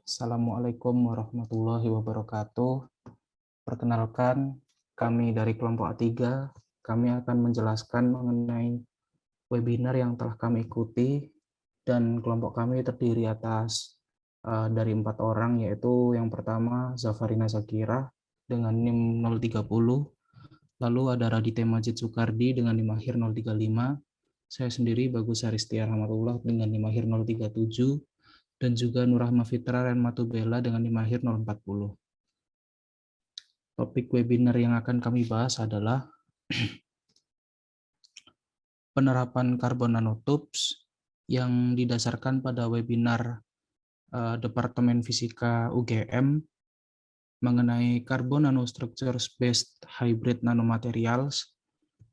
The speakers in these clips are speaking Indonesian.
Assalamualaikum warahmatullahi wabarakatuh. Perkenalkan, kami dari kelompok A3, kami akan menjelaskan mengenai webinar yang telah kami ikuti, dan kelompok kami terdiri atas dari 4 orang, yaitu yang pertama Zafarina Zakira dengan NIM 030, lalu ada Raditya Majid Soekardi dengan NIM akhir 035, saya sendiri Bagus Haristia Rahmatullah dengan NIM akhir 037, dan juga Nurrahma Fitra Renmatubela dengan NIM akhir 040. Topik webinar yang akan kami bahas adalah penerapan karbon nanotubes yang didasarkan pada webinar Departemen Fisika UGM mengenai Carbon Nanostructures Based Hybrid Nanomaterials,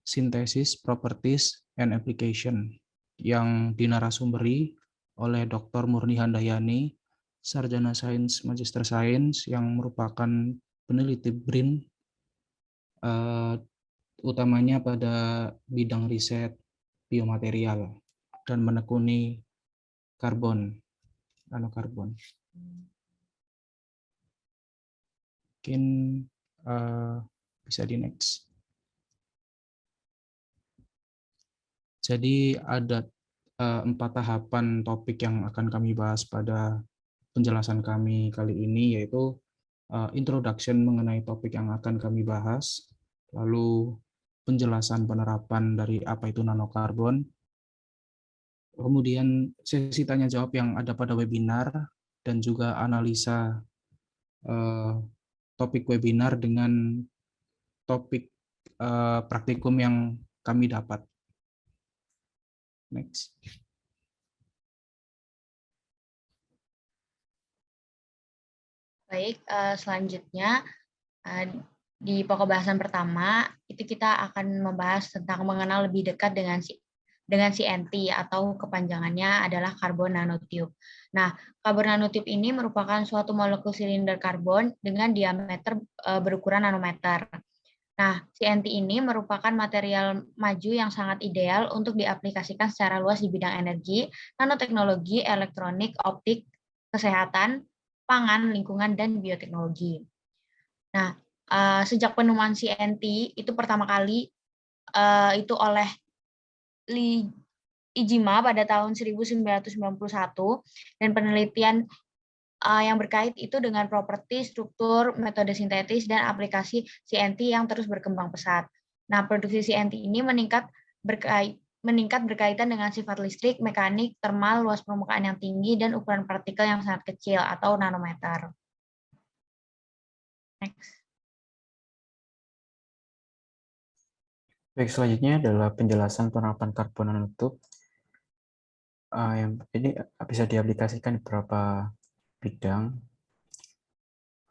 Synthesis, Properties, and Application yang dinarasumberi oleh Dr. Murni Handayani, Sarjana Sains Magister Sains yang merupakan peneliti BRIN, utamanya pada bidang riset biomaterial dan menekuni nanokarbon. Mungkin bisa di next. Jadi ada 4 tahapan topik yang akan kami bahas pada penjelasan kami kali ini, yaitu introduction mengenai topik yang akan kami bahas, lalu penjelasan penerapan dari apa itu nanokarbon, kemudian sesi tanya jawab yang ada pada webinar, dan juga analisa topik webinar dengan topik praktikum yang kami dapat. Next. Baik, selanjutnya di pokok bahasan pertama itu kita akan membahas tentang mengenal lebih dekat dengan CNT atau kepanjangannya adalah karbon nanotube. Nah, karbon nanotube ini merupakan suatu molekul silinder karbon dengan diameter berukuran nanometer. Nah, CNT ini merupakan material maju yang sangat ideal untuk diaplikasikan secara luas di bidang energi, nanoteknologi, elektronik, optik, kesehatan, pangan, lingkungan, dan bioteknologi. Nah, sejak penemuan CNT itu pertama kali itu oleh Lee Ijima pada tahun 1991, dan penelitian yang berkait itu dengan properti, struktur, metode sintetis, dan aplikasi CNT yang terus berkembang pesat. Nah, produksi CNT ini meningkat berkaitan dengan sifat listrik, mekanik, termal, luas permukaan yang tinggi, dan ukuran partikel yang sangat kecil atau nanometer. Next. Baik, selanjutnya adalah penjelasan penerapan karbon nanotube. Yang ini bisa diaplikasikan di beberapa bidang,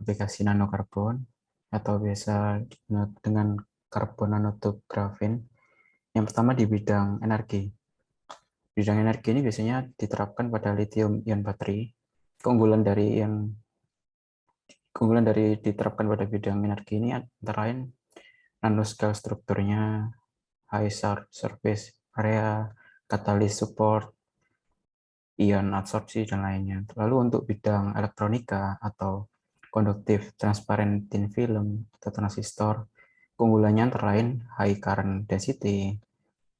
aplikasi nanokarbon atau biasa dengan karbon nanotube grafin. Yang pertama di bidang energi. Bidang energi ini biasanya diterapkan pada lithium ion baterai. Keunggulan dari diterapkan pada bidang energi ini antara lain nanoscale strukturnya, high surface area, catalyst support, ion absorpsi, dan lainnya. Lalu untuk bidang elektronika atau konduktif transparent thin film atau transistor, keunggulannya antara lain high current density,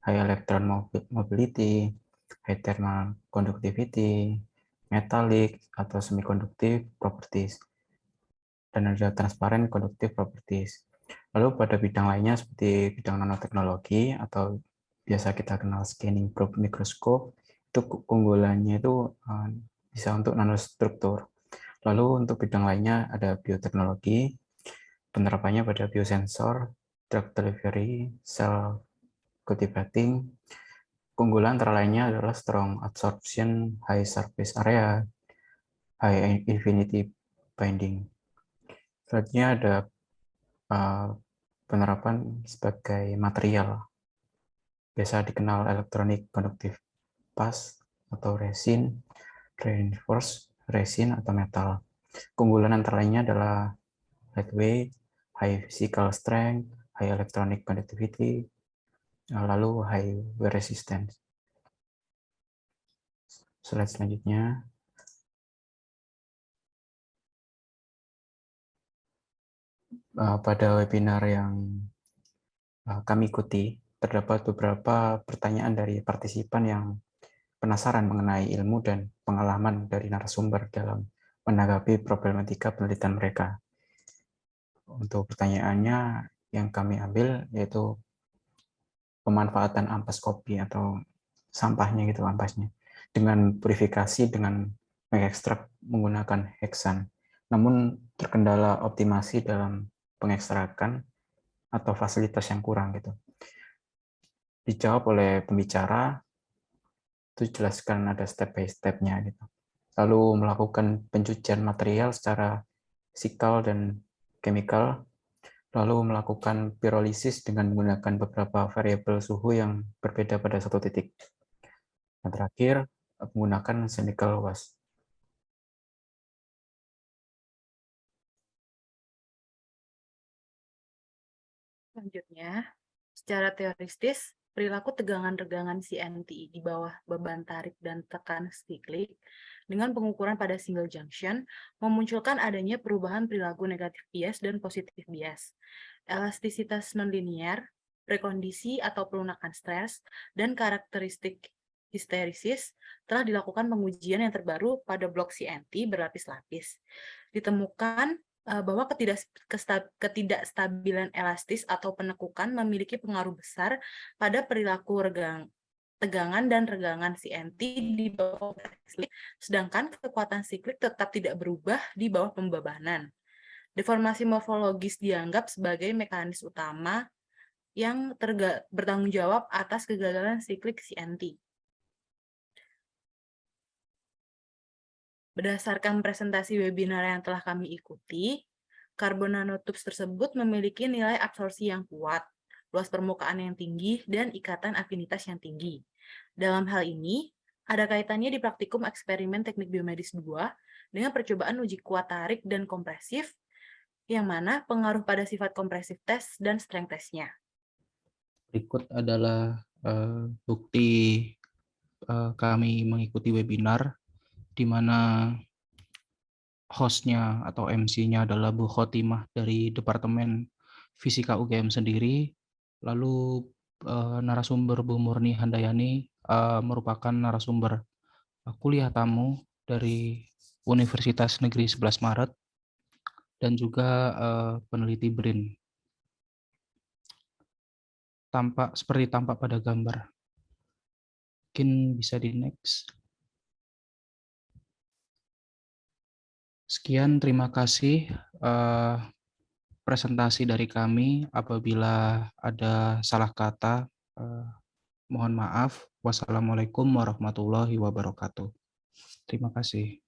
high electron mobility, high thermal conductivity, metallic atau semiconductive properties, dan ada transparent conductive properties. Lalu pada bidang lainnya seperti bidang nanoteknologi atau biasa kita kenal scanning probe microscope, itu keunggulannya itu bisa untuk nanostruktur. Lalu untuk bidang lainnya ada bioteknologi, penerapannya pada biosensor, drug delivery, cell cultivating. Keunggulan antara lainnya adalah strong absorption, high surface area, high infinity binding. Selanjutnya ada penerapan sebagai material, biasa dikenal elektronik konduktif pas atau resin, reinforced resin atau metal. Keunggulan antara lainnya adalah lightweight, high physical strength, high electronic conductivity, lalu high wear resistance. Slide selanjutnya. pada webinar yang kami ikuti, terdapat beberapa pertanyaan dari partisipan yang penasaran mengenai ilmu dan pengalaman dari narasumber dalam menanggapi problematika penelitian mereka. Untuk pertanyaannya yang kami ambil yaitu pemanfaatan ampas kopi atau sampahnya gitu, ampasnya, dengan purifikasi dengan mengekstrak menggunakan heksan. Namun terkendala optimasi dalam pengekstrakan atau fasilitas yang kurang gitu. Dijawab oleh pembicara, itu jelaskan ada step by step-nya gitu. Lalu melakukan pencucian material secara fisikal dan chemical, lalu melakukan pirolisis dengan menggunakan beberapa variabel suhu yang berbeda pada satu titik. Dan terakhir, menggunakan chemical wash. Selanjutnya, secara teoristis, perilaku tegangan-regangan CNT di bawah beban tarik dan tekan siklik dengan pengukuran pada single junction memunculkan adanya perubahan perilaku negatif bias dan positif bias, elastisitas nonlinear, prekondisi atau pelunakan stres, dan karakteristik histérisis telah dilakukan pengujian yang terbaru pada blok CNT berlapis-lapis. Ditemukan bahwa ketidakstabilan elastis atau penekukan memiliki pengaruh besar pada perilaku tegangan dan regangan CNT di bawah siklik, sedangkan kekuatan siklik tetap tidak berubah di bawah pembebanan. Deformasi morfologis dianggap sebagai mekanisme utama yang bertanggung jawab atas kegagalan siklik CNT. Berdasarkan presentasi webinar yang telah kami ikuti, karbon nanotubes tersebut memiliki nilai absorpsi yang kuat, luas permukaan yang tinggi, dan ikatan afinitas yang tinggi. Dalam hal ini, ada kaitannya di praktikum eksperimen teknik biomedis 2 dengan percobaan uji kuat tarik dan kompresif, yang mana pengaruh pada sifat kompresif tes dan strength testnya. Berikut adalah bukti kami mengikuti webinar di mana host-nya atau MC-nya adalah Bu Khotimah dari Departemen Fisika UGM sendiri. Lalu narasumber Bu Murni Handayani merupakan narasumber kuliah tamu dari Universitas Negeri 11 Maret dan juga peneliti BRIN. Seperti tampak pada gambar. Mungkin bisa di next. Sekian, terima kasih presentasi dari kami. Apabila ada salah kata, mohon maaf. Wassalamualaikum warahmatullahi wabarakatuh. Terima kasih.